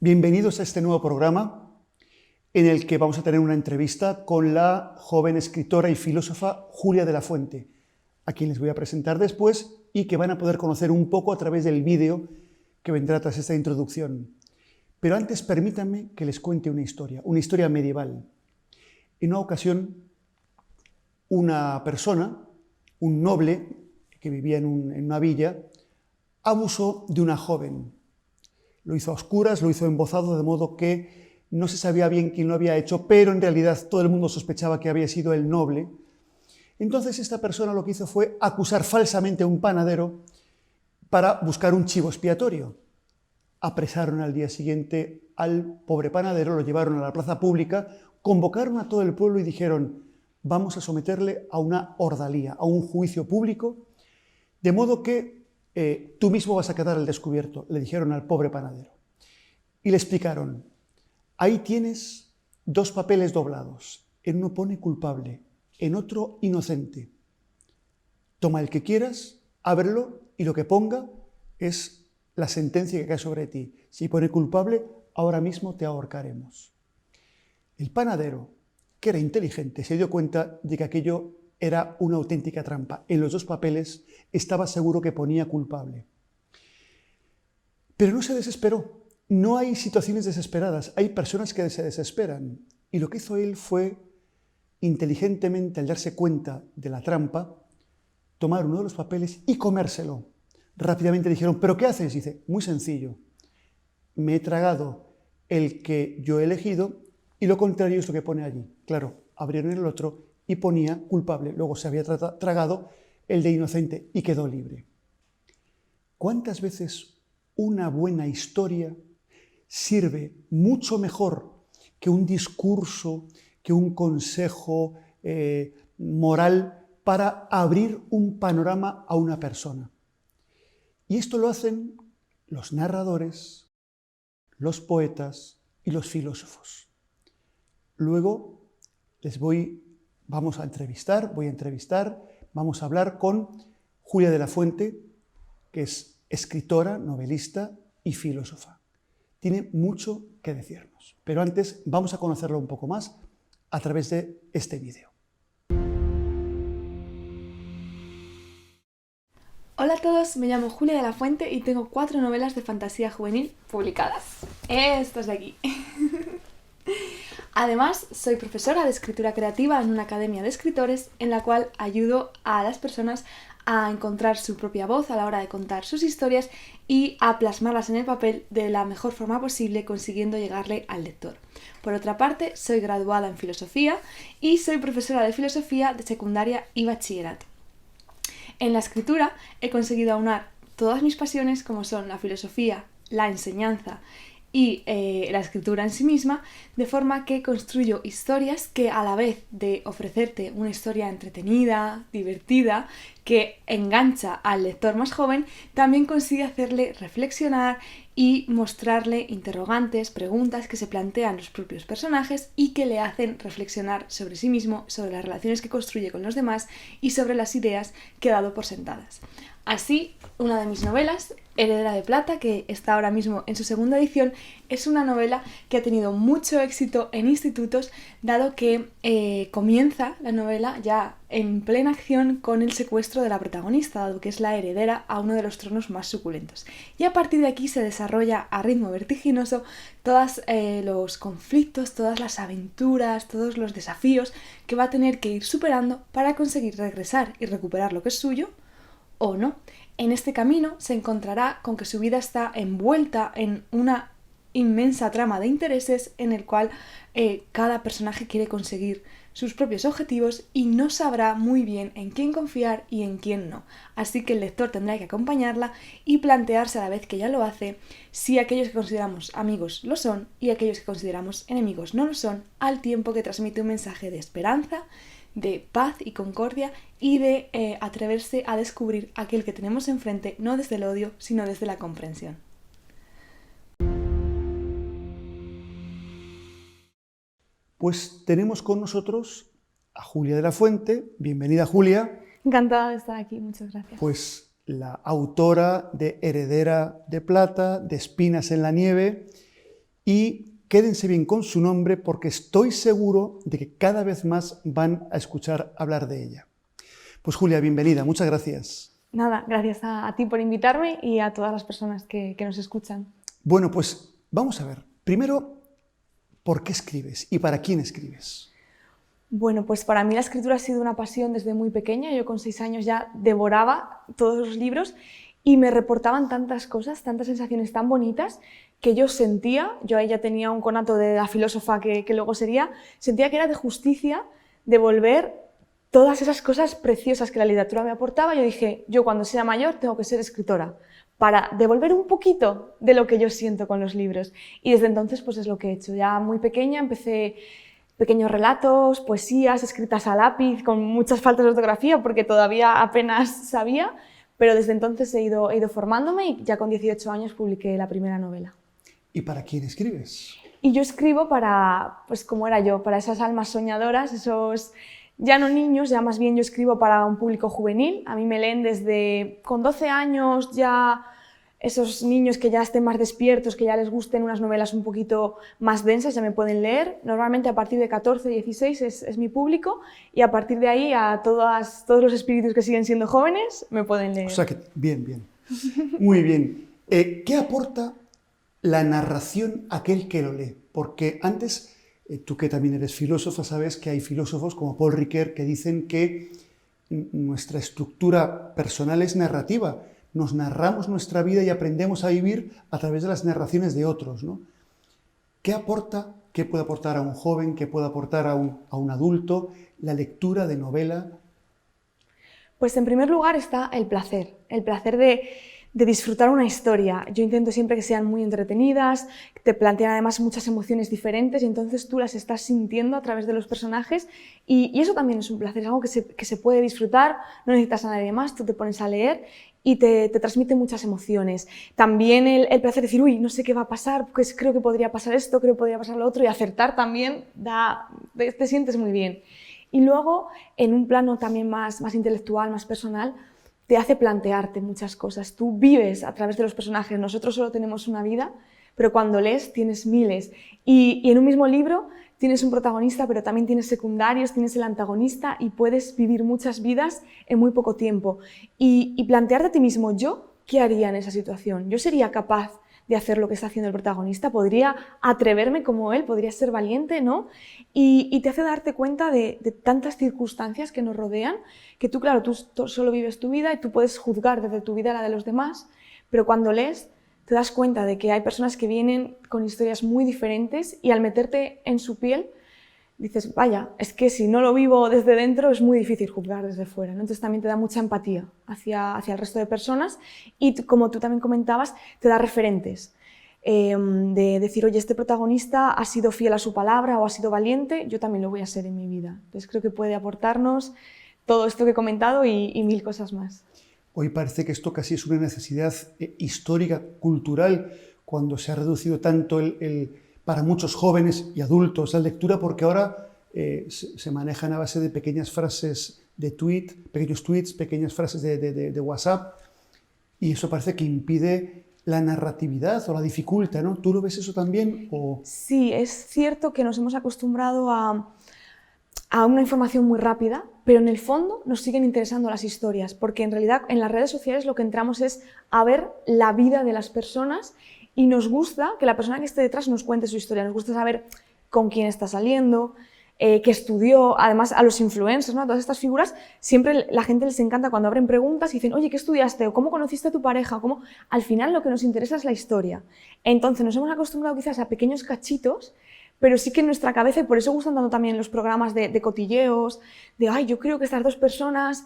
Bienvenidos a este nuevo programa en el que vamos a tener una entrevista con la joven escritora y filósofa Julia de la Fuente, a quien les voy a presentar después y que van a poder conocer un poco a través del vídeo que vendrá tras esta introducción. Pero antes permítanme que les cuente una historia medieval. En una ocasión, una persona, un noble que vivía en una villa, abusó de una joven. Lo hizo a oscuras, lo hizo embozado, de modo que no se sabía bien quién lo había hecho, pero en realidad todo el mundo sospechaba que había sido el noble. Entonces esta persona lo que hizo fue acusar falsamente a un panadero para buscar un chivo expiatorio. Apresaron al día siguiente al pobre panadero, lo llevaron a la plaza pública, convocaron a todo el pueblo y dijeron: vamos a someterle a una ordalía, a un juicio público, de modo que tú mismo vas a quedar al descubierto, le dijeron al pobre panadero. Y le explicaron: ahí tienes dos papeles doblados, en uno pone culpable, en otro inocente. Toma el que quieras, ábrelo y lo que ponga es la sentencia que cae sobre ti. Si pone culpable, ahora mismo te ahorcaremos. El panadero, que era inteligente, se dio cuenta de que aquello era una auténtica trampa. En los dos papeles estaba seguro que ponía culpable. Pero no se desesperó. No hay situaciones desesperadas, hay personas que se desesperan. Y lo que hizo él fue, inteligentemente, al darse cuenta de la trampa, tomar uno de los papeles y comérselo. Rápidamente dijeron: ¿pero qué haces? Dice: muy sencillo. Me he tragado el que yo he elegido y lo contrario es lo que pone allí. Claro, abrieron el otro y ponía culpable. Luego se había tragado el de inocente y quedó libre. ¿Cuántas veces una buena historia sirve mucho mejor que un discurso, que un consejo moral para abrir un panorama a una persona? Y esto lo hacen los narradores, los poetas y los filósofos. Luego vamos a entrevistar, vamos a hablar con Julia de la Fuente, que es escritora, novelista y filósofa. Tiene mucho que decirnos, pero antes vamos a conocerla un poco más a través de este vídeo. Hola a todos, me llamo Julia de la Fuente y tengo 4 novelas de fantasía juvenil publicadas. Estas de aquí. Además, soy profesora de escritura creativa en una academia de escritores en la cual ayudo a las personas a encontrar su propia voz a la hora de contar sus historias y a plasmarlas en el papel de la mejor forma posible, consiguiendo llegarle al lector. Por otra parte, soy graduada en filosofía y soy profesora de filosofía de secundaria y bachillerato. En la escritura he conseguido aunar todas mis pasiones, como son la filosofía, la enseñanza y la escritura en sí misma, de forma que construyo historias que, a la vez de ofrecerte una historia entretenida, divertida, que engancha al lector más joven, también consigue hacerle reflexionar y mostrarle interrogantes, preguntas que se plantean los propios personajes y que le hacen reflexionar sobre sí mismo, sobre las relaciones que construye con los demás y sobre las ideas que ha dado por sentadas. Así, una de mis novelas, Heredera de Plata, que está ahora mismo en su segunda edición, es una novela que ha tenido mucho éxito en institutos, dado que comienza la novela ya en plena acción con el secuestro de la protagonista, dado que es la heredera a uno de los tronos más suculentos. Y a partir de aquí se desarrolla a ritmo vertiginoso todos los conflictos, todas las aventuras, todos los desafíos que va a tener que ir superando para conseguir regresar y recuperar lo que es suyo, o no. En este camino se encontrará con que su vida está envuelta en una inmensa trama de intereses en el cual cada personaje quiere conseguir sus propios objetivos y no sabrá muy bien en quién confiar y en quién no. Así que el lector tendrá que acompañarla y plantearse a la vez que ella lo hace si aquellos que consideramos amigos lo son y aquellos que consideramos enemigos no lo son, al tiempo que transmite un mensaje de esperanza, de paz y concordia y de atreverse a descubrir aquel que tenemos enfrente no desde el odio, sino desde la comprensión. Pues tenemos con nosotros a Julia de la Fuente. Bienvenida, Julia. Encantada de estar aquí, muchas gracias. Pues la autora de Heredera de Plata, de Espinas en la nieve y quédense bien con su nombre porque estoy seguro de que cada vez más van a escuchar hablar de ella. Pues Julia, bienvenida, muchas gracias. Nada, gracias a ti por invitarme y a todas las personas que nos escuchan. Bueno, pues vamos a ver. Primero, ¿por qué escribes y para quién escribes? Bueno, pues para mí la escritura ha sido una pasión desde muy pequeña. Yo con 6 años ya devoraba todos los libros y me reportaban tantas cosas, tantas sensaciones tan bonitas que yo sentía, yo ahí ya tenía un conato de la filósofa que luego sentía que era de justicia devolver todas esas cosas preciosas que la literatura me aportaba. Yo dije, yo cuando sea mayor tengo que ser escritora para devolver un poquito de lo que yo siento con los libros. Y desde entonces pues es lo que he hecho. Ya muy pequeña empecé pequeños relatos, poesías escritas a lápiz con muchas faltas de ortografía porque todavía apenas sabía, pero desde entonces he ido formándome y ya con 18 años publiqué la primera novela. ¿Y para quién escribes? Y yo escribo para, pues como era yo, para esas almas soñadoras, esos ya no niños, ya más bien yo escribo para un público juvenil. A mí me leen desde con 12 años ya esos niños que ya estén más despiertos, que ya les gusten unas novelas un poquito más densas, ya me pueden leer. Normalmente a partir de 14, 16 es mi público y a partir de ahí a todos los espíritus que siguen siendo jóvenes me pueden leer. O sea que, bien. Muy bien. ¿Qué aporta la narración a aquel que lo lee? Porque antes, tú que también eres filósofa, sabes que hay filósofos como Paul Ricoeur que dicen que nuestra estructura personal es narrativa. Nos narramos nuestra vida y aprendemos a vivir a través de las narraciones de otros, ¿no? ¿Qué aporta, qué puede aportar a un joven, qué puede aportar a un adulto la lectura de novela? Pues en primer lugar está el placer de disfrutar una historia. Yo intento siempre que sean muy entretenidas, que te plantean además muchas emociones diferentes y entonces tú las estás sintiendo a través de los personajes y eso también es un placer, es algo que se puede disfrutar, no necesitas a nadie más, tú te pones a leer y te transmite muchas emociones. También el placer de decir, uy, no sé qué va a pasar, pues creo que podría pasar esto, creo que podría pasar lo otro y acertar también, te sientes muy bien. Y luego, en un plano también más intelectual, más personal, te hace plantearte muchas cosas. Tú vives a través de los personajes, nosotros solo tenemos una vida, pero cuando lees tienes miles. Y en un mismo libro tienes un protagonista, pero también tienes secundarios, tienes el antagonista y puedes vivir muchas vidas en muy poco tiempo. Y plantearte a ti mismo, ¿yo qué haría en esa situación? ¿Yo sería capaz de hacer lo que está haciendo el protagonista? ¿Podría atreverme como él? ¿Podría ser valiente? ¿No? Y te hace darte cuenta de tantas circunstancias que nos rodean, que tú, claro, tú solo vives tu vida y tú puedes juzgar desde tu vida la de los demás, pero cuando lees te das cuenta de que hay personas que vienen con historias muy diferentes y al meterte en su piel dices, vaya, es que si no lo vivo desde dentro es muy difícil juzgar desde fuera, ¿no? Entonces también te da mucha empatía hacia el resto de personas y como tú también comentabas, te da referentes de decir, oye, este protagonista ha sido fiel a su palabra o ha sido valiente, yo también lo voy a ser en mi vida. Entonces creo que puede aportarnos todo esto que he comentado y mil cosas más. Hoy parece que esto casi es una necesidad histórica, cultural, cuando se ha reducido tanto para muchos jóvenes y adultos la lectura, porque ahora se manejan a base de pequeñas frases de pequeños tweets, pequeñas frases de WhatsApp, y eso parece que impide la narratividad o la dificulta, ¿no? ¿Tú lo ves eso también? ¿O? Sí, es cierto que nos hemos acostumbrado a una información muy rápida, pero en el fondo nos siguen interesando las historias, porque en realidad en las redes sociales lo que entramos es a ver la vida de las personas y nos gusta que la persona que esté detrás nos cuente su historia, nos gusta saber con quién está saliendo, qué estudió, además a los influencers, ¿no? A todas estas figuras, siempre la gente les encanta cuando abren preguntas y dicen, oye, ¿qué estudiaste? ¿O cómo conociste a tu pareja? ¿Cómo? Al final lo que nos interesa es la historia. Entonces nos hemos acostumbrado quizás a pequeños cachitos, pero sí que en nuestra cabeza, y por eso gustan tanto también los programas de cotilleos, de, ay, yo creo que estas dos personas,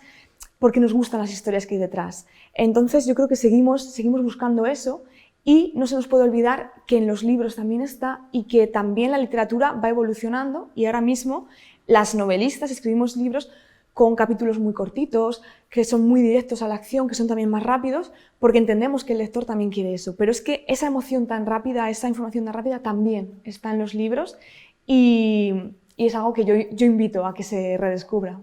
porque nos gustan las historias que hay detrás. Entonces yo creo que seguimos buscando eso y no se nos puede olvidar que en los libros también está y que también la literatura va evolucionando y ahora mismo las novelistas escribimos libros con capítulos muy cortitos, que son muy directos a la acción, que son también más rápidos, porque entendemos que el lector también quiere eso. Pero es que esa emoción tan rápida, esa información tan rápida también está en los libros y es algo que yo invito a que se redescubra.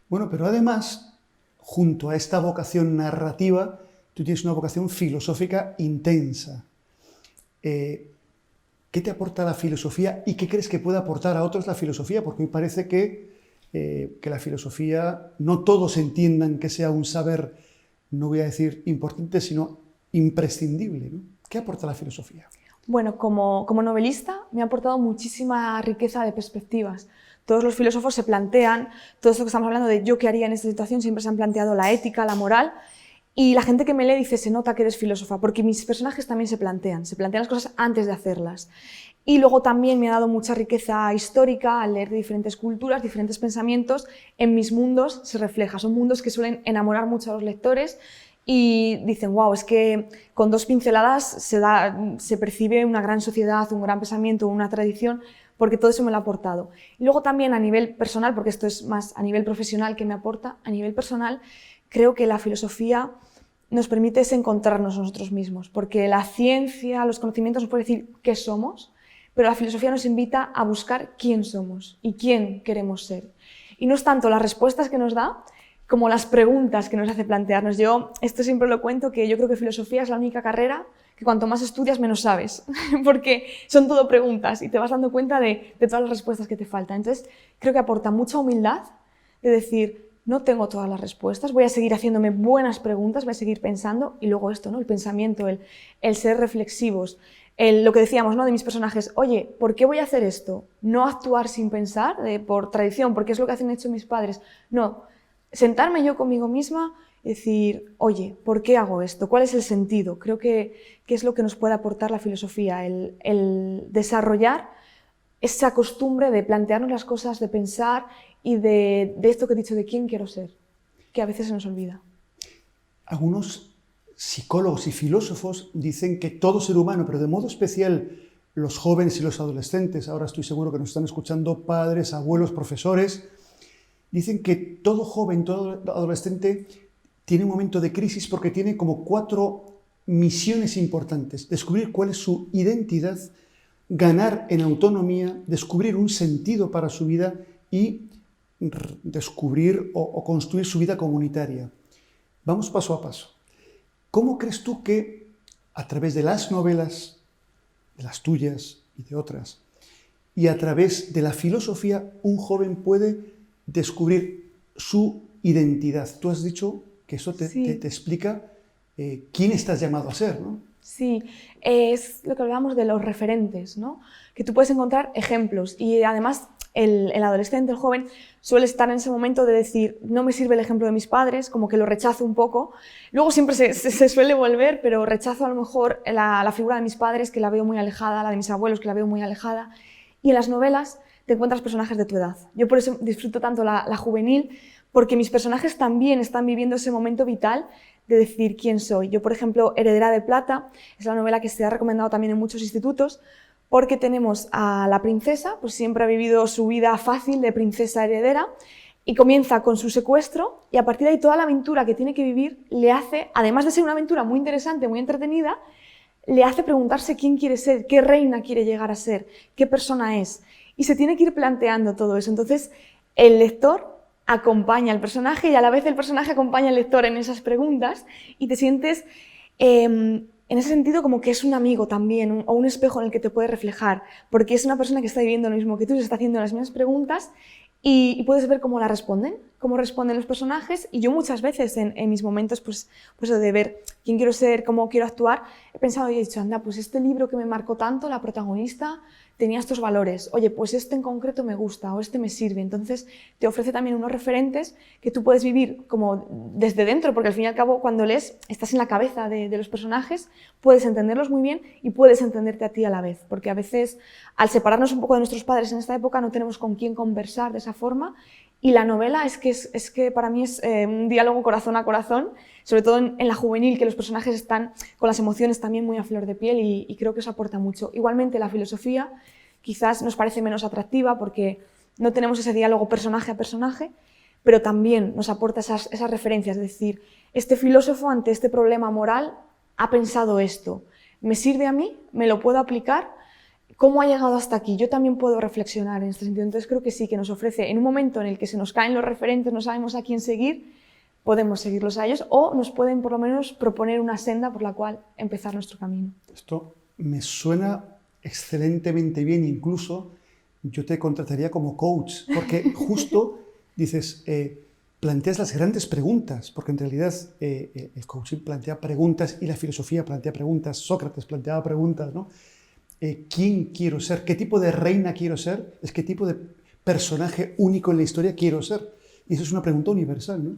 Bueno, pero además, junto a esta vocación narrativa, tú tienes una vocación filosófica intensa. ¿Qué te aporta la filosofía y qué crees que puede aportar a otros la filosofía? Porque hoy parece que la filosofía, no todos entiendan que sea un saber, no voy a decir importante, sino imprescindible, ¿no? ¿Qué aporta la filosofía? Bueno, como novelista me ha aportado muchísima riqueza de perspectivas. Todos los filósofos se plantean, todo esto que estamos hablando de yo qué haría en esta situación, siempre se han planteado la ética, la moral, y la gente que me lee dice, se nota que eres filósofa, porque mis personajes también se plantean las cosas antes de hacerlas. Y luego también me ha dado mucha riqueza histórica al leer de diferentes culturas, diferentes pensamientos. En mis mundos se refleja, son mundos que suelen enamorar mucho a los lectores y dicen, wow, es que con 2 pinceladas se percibe una gran sociedad, un gran pensamiento, una tradición, porque todo eso me lo ha aportado. Y luego también a nivel personal, porque esto es más a nivel profesional que me aporta, a nivel personal creo que la filosofía nos permite encontrarnos nosotros mismos, porque la ciencia, los conocimientos nos pueden decir qué somos, pero la filosofía nos invita a buscar quién somos y quién queremos ser. Y no es tanto las respuestas que nos da, como las preguntas que nos hace plantearnos. Yo esto siempre lo cuento, que yo creo que filosofía es la única carrera que cuanto más estudias menos sabes, porque son todo preguntas y te vas dando cuenta de todas las respuestas que te faltan. Entonces creo que aporta mucha humildad de decir, no tengo todas las respuestas, voy a seguir haciéndome buenas preguntas, voy a seguir pensando, y luego esto, ¿no? El pensamiento, el ser reflexivos, lo que decíamos, ¿no? De mis personajes, oye, ¿por qué voy a hacer esto? No actuar sin pensar, por tradición, porque es lo que han hecho mis padres, no, sentarme yo conmigo misma y decir, oye, ¿por qué hago esto? ¿Cuál es el sentido? Creo que es lo que nos puede aportar la filosofía, el desarrollar esa costumbre de plantearnos las cosas, de pensar y de esto que he dicho, de quién quiero ser, que a veces se nos olvida. Algunos psicólogos y filósofos dicen que todo ser humano, pero de modo especial los jóvenes y los adolescentes, ahora estoy seguro que nos están escuchando padres, abuelos, profesores, dicen que todo joven, todo adolescente tiene un momento de crisis porque tiene como 4 misiones importantes. Descubrir cuál es su identidad, ganar en autonomía, descubrir un sentido para su vida y descubrir o construir su vida comunitaria. Vamos paso a paso. ¿Cómo crees tú que a través de las novelas, de las tuyas y de otras, y a través de la filosofía, un joven puede descubrir su identidad? Tú has dicho que eso te explica quién estás llamado a ser, ¿no? Sí, es lo que hablábamos de los referentes, ¿no? Que tú puedes encontrar ejemplos y además el adolescente, el joven, suele estar en ese momento de decir, no me sirve el ejemplo de mis padres, como que lo rechazo un poco. Luego siempre se suele volver, pero rechazo a lo mejor la figura de mis padres, que la veo muy alejada, la de mis abuelos, que la veo muy alejada. Y en las novelas te encuentras personajes de tu edad. Yo por eso disfruto tanto la juvenil, porque mis personajes también están viviendo ese momento vital de decir quién soy. Yo, por ejemplo, Heredera de Plata es la novela que se ha recomendado también en muchos institutos, porque tenemos a la princesa, pues siempre ha vivido su vida fácil de princesa heredera, y comienza con su secuestro, y a partir de ahí toda la aventura que tiene que vivir le hace, además de ser una aventura muy interesante, muy entretenida, le hace preguntarse quién quiere ser, qué reina quiere llegar a ser, qué persona es, y se tiene que ir planteando todo eso. Entonces, el lector acompaña al personaje y a la vez el personaje acompaña al lector en esas preguntas y te sientes en ese sentido como que es un amigo también o un espejo en el que te puedes reflejar, porque es una persona que está viviendo lo mismo que tú, se está haciendo las mismas preguntas y puedes ver cómo responden los personajes. Y yo muchas veces en mis momentos pues de ver quién quiero ser, cómo quiero actuar, he pensado y he dicho, anda, pues este libro que me marcó tanto, la protagonista tenía estos valores, oye, pues este en concreto me gusta o este me sirve. Entonces te ofrece también unos referentes que tú puedes vivir como desde dentro, porque al fin y al cabo cuando lees estás en la cabeza de los personajes, puedes entenderlos muy bien y puedes entenderte a ti a la vez, porque a veces al separarnos un poco de nuestros padres en esta época no tenemos con quién conversar de esa forma. Y la novela es que para mí es un diálogo corazón a corazón, sobre todo en la juvenil, que los personajes están con las emociones también muy a flor de piel y creo que eso aporta mucho. Igualmente la filosofía quizás nos parece menos atractiva porque no tenemos ese diálogo personaje a personaje, pero también nos aporta esas referencias, es decir, este filósofo ante este problema moral ha pensado esto, ¿me sirve a mí? ¿Me lo puedo aplicar? ¿Cómo ha llegado hasta aquí? Yo también puedo reflexionar en este sentido. Entonces creo que sí, que nos ofrece, en un momento en el que se nos caen los referentes, no sabemos a quién seguir, podemos seguirlos a ellos o nos pueden por lo menos proponer una senda por la cual empezar nuestro camino. Esto me suena excelentemente bien, incluso yo te contrataría como coach, porque justo dices, planteas las grandes preguntas, porque en realidad el coaching plantea preguntas y la filosofía plantea preguntas, Sócrates planteaba preguntas, ¿no? ¿Quién quiero ser? ¿Qué tipo de reina quiero ser? Es qué tipo de personaje único en la historia quiero ser. Y eso es una pregunta universal, ¿no?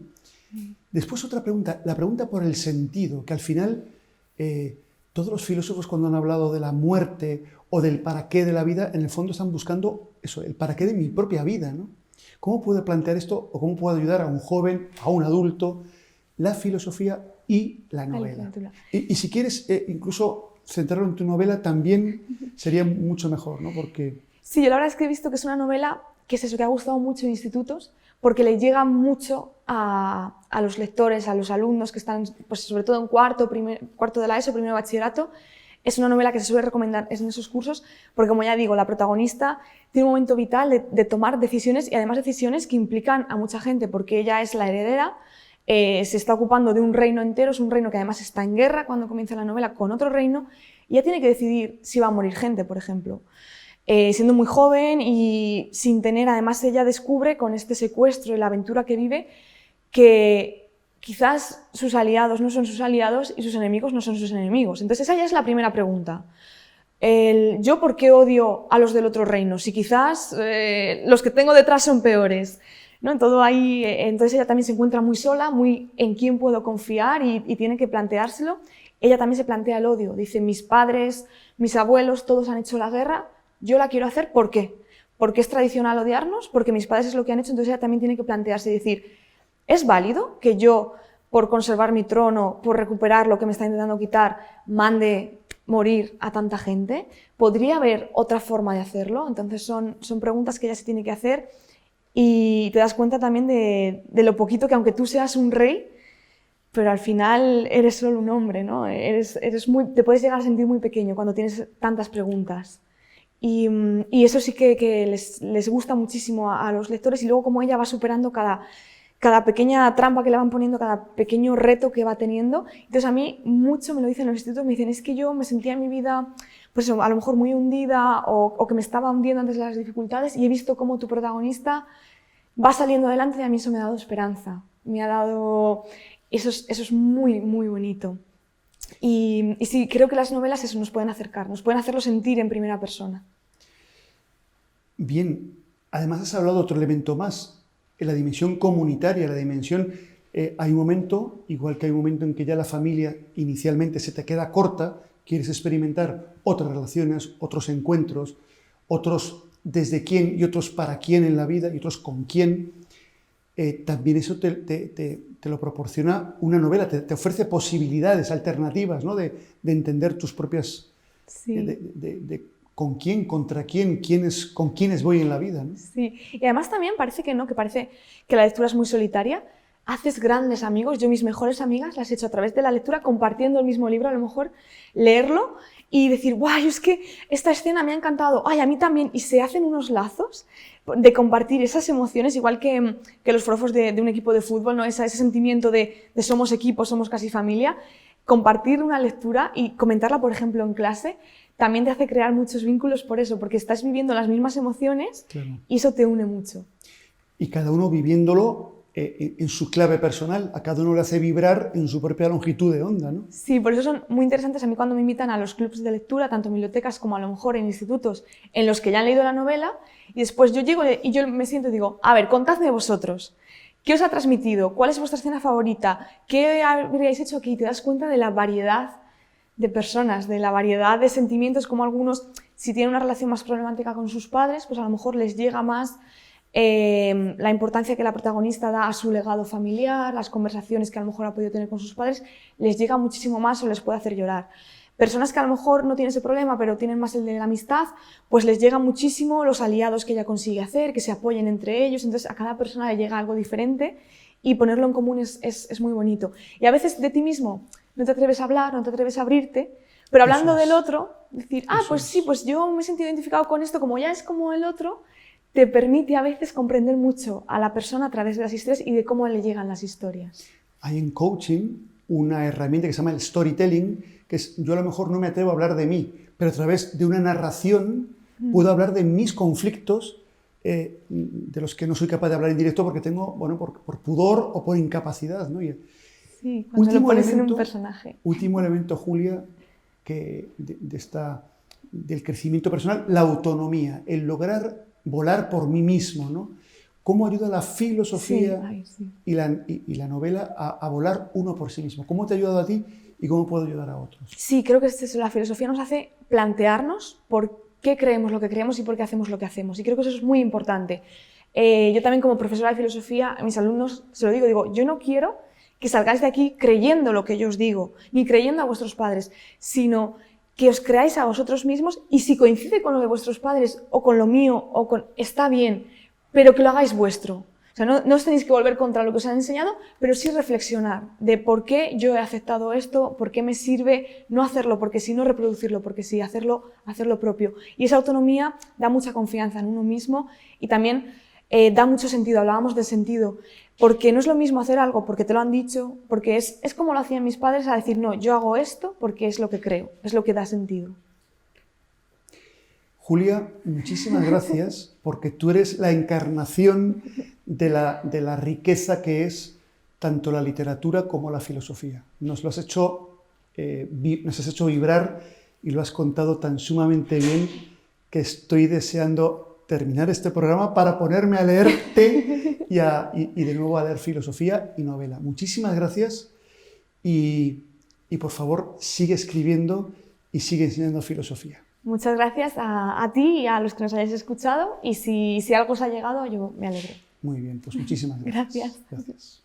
Después otra pregunta, la pregunta por el sentido, que al final todos los filósofos cuando han hablado de la muerte o del para qué de la vida, en el fondo están buscando eso, el para qué de mi propia vida, ¿no? ¿Cómo puedo plantear esto o cómo puedo ayudar a un joven, a un adulto, la filosofía y la novela? Y si quieres incluso centrarlo en tu novela también sería mucho mejor, ¿no? Porque... Sí, yo la verdad es que he visto que es una novela que es eso, que ha gustado mucho en institutos, porque le llega mucho a los lectores, a los alumnos que están, pues sobre todo en cuarto de la ESO, primero de bachillerato. Es una novela que se suele recomendar en esos cursos, porque como ya digo, la protagonista tiene un momento vital de tomar decisiones y además decisiones que implican a mucha gente, porque ella es la heredera, se está ocupando de un reino entero, es un reino que además está en guerra cuando comienza la novela con otro reino, y ella tiene que decidir si va a morir gente, por ejemplo. Siendo muy joven y sin tener, además ella descubre con este secuestro y la aventura que vive que quizás sus aliados no son sus aliados y sus enemigos no son sus enemigos. Entonces esa ya es la primera pregunta. ¿Yo por qué odio a los del otro reino? Si quizás los que tengo detrás son peores, ¿no? Todo ahí, entonces ella también se encuentra muy sola, muy en quién puedo confiar y tiene que planteárselo. Ella también se plantea el odio. Dice, mis padres, mis abuelos, todos han hecho la guerra. Yo la quiero hacer, ¿por qué? Porque es tradicional odiarnos, porque mis padres es lo que han hecho, entonces ella también tiene que plantearse y decir, ¿es válido que yo, por conservar mi trono, por recuperar lo que me está intentando quitar, mande morir a tanta gente? ¿Podría haber otra forma de hacerlo? Entonces son preguntas que ella se tiene que hacer y te das cuenta también de lo poquito que, aunque tú seas un rey, pero al final eres solo un hombre, ¿no? Te puedes llegar a sentir muy pequeño cuando tienes tantas preguntas. Y eso sí que les gusta muchísimo a los lectores, y luego como ella va superando cada pequeña trampa que le van poniendo, cada pequeño reto que va teniendo. Entonces a mí mucho me lo dicen en los institutos, me dicen, es que yo me sentía en mi vida pues a lo mejor muy hundida o que me estaba hundiendo antes de las dificultades, y he visto cómo tu protagonista va saliendo adelante y a mí eso me ha dado esperanza, me ha dado... Eso es muy, muy bonito. Y sí, creo que las novelas eso nos pueden acercar, nos pueden hacerlo sentir en primera persona. Bien, además has hablado de otro elemento más, en la dimensión comunitaria, la dimensión... hay un momento, igual que hay un momento en que ya la familia inicialmente se te queda corta, quieres experimentar otras relaciones, otros encuentros, otros desde quién y otros para quién en la vida y otros con quién. También eso te lo proporciona una novela, te ofrece posibilidades alternativas, ¿no? de entender tus propias... Sí. de con quién, contra quién, con quiénes voy en la vida, ¿no? Sí, y además también parece que no, que parece que la lectura es muy solitaria. Haces grandes amigos. Yo mis mejores amigas las he hecho a través de la lectura, compartiendo el mismo libro, a lo mejor leerlo y decir, guau, es que esta escena me ha encantado, ay, a mí también, y se hacen unos lazos de compartir esas emociones, igual que los forofos de un equipo de fútbol, ¿no? Ese sentimiento de somos equipo, somos casi familia. Compartir una lectura y comentarla, por ejemplo, en clase, también te hace crear muchos vínculos por eso, porque estás viviendo las mismas emociones, claro. Y eso te une mucho. Y cada uno viviéndolo en su clave personal, a cada uno le hace vibrar en su propia longitud de onda, ¿no? Sí, por eso son muy interesantes a mí cuando me invitan a los clubs de lectura, tanto en bibliotecas como a lo mejor en institutos, en los que ya han leído la novela, y después yo llego y yo me siento y digo, a ver, contadme vosotros, ¿qué os ha transmitido? ¿Cuál es vuestra escena favorita? ¿Qué habríais hecho aquí? Y te das cuenta de la variedad de personas, de la variedad de sentimientos, como algunos, si tienen una relación más problemática con sus padres, pues a lo mejor les llega más la importancia que la protagonista da a su legado familiar, las conversaciones que a lo mejor ha podido tener con sus padres, les llega muchísimo más o les puede hacer llorar. Personas que a lo mejor no tienen ese problema, pero tienen más el de la amistad, pues les llega muchísimo los aliados que ella consigue hacer, que se apoyen entre ellos, entonces a cada persona le llega algo diferente y ponerlo en común es muy bonito. Y a veces de ti mismo no te atreves a hablar, no te atreves a abrirte, pero hablando del otro, decir, pues sí, pues yo me he sentido identificado con esto, como ya es como el otro, te permite a veces comprender mucho a la persona a través de las historias y de cómo le llegan las historias. Hay en coaching una herramienta que se llama el storytelling, que es, yo a lo mejor no me atrevo a hablar de mí, pero a través de una narración puedo hablar de mis conflictos, de los que no soy capaz de hablar en directo porque tengo, bueno, por pudor o por incapacidad, ¿no? Sí, cuando lo pones en un personaje. Último elemento, Julia, del crecimiento personal, la autonomía, el lograr volar por mí mismo, ¿no? ¿Cómo ayuda la filosofía y la novela a volar uno por sí mismo? ¿Cómo te ha ayudado a ti y cómo puedo ayudar a otros? Sí, creo que la filosofía nos hace plantearnos por qué creemos lo que creemos y por qué hacemos lo que hacemos. Y creo que eso es muy importante. Yo también, como profesora de filosofía, a mis alumnos se lo digo, yo no quiero que salgáis de aquí creyendo lo que yo os digo, ni creyendo a vuestros padres, sino que os creáis a vosotros mismos, y si coincide con lo de vuestros padres o con lo mío, está bien, pero que lo hagáis vuestro. O sea, no os tenéis que volver contra lo que os han enseñado, pero sí reflexionar de por qué yo he aceptado esto, por qué me sirve no hacerlo, porque si no reproducirlo, porque sí hacerlo propio. Y esa autonomía da mucha confianza en uno mismo y también da mucho sentido. Hablábamos de sentido, porque no es lo mismo hacer algo porque te lo han dicho, porque es como lo hacían mis padres, a decir, no, yo hago esto porque es lo que creo, es lo que da sentido. Julia, muchísimas gracias, porque tú eres la encarnación de la riqueza que es tanto la literatura como la filosofía. Nos has hecho vibrar y lo has contado tan sumamente bien que estoy deseando terminar este programa para ponerme a leerte y de nuevo a leer filosofía y novela. Muchísimas gracias y por favor sigue escribiendo y sigue enseñando filosofía. Muchas gracias a ti y a los que nos hayáis escuchado, y si algo os ha llegado, yo me alegro. Muy bien, pues muchísimas gracias. Gracias.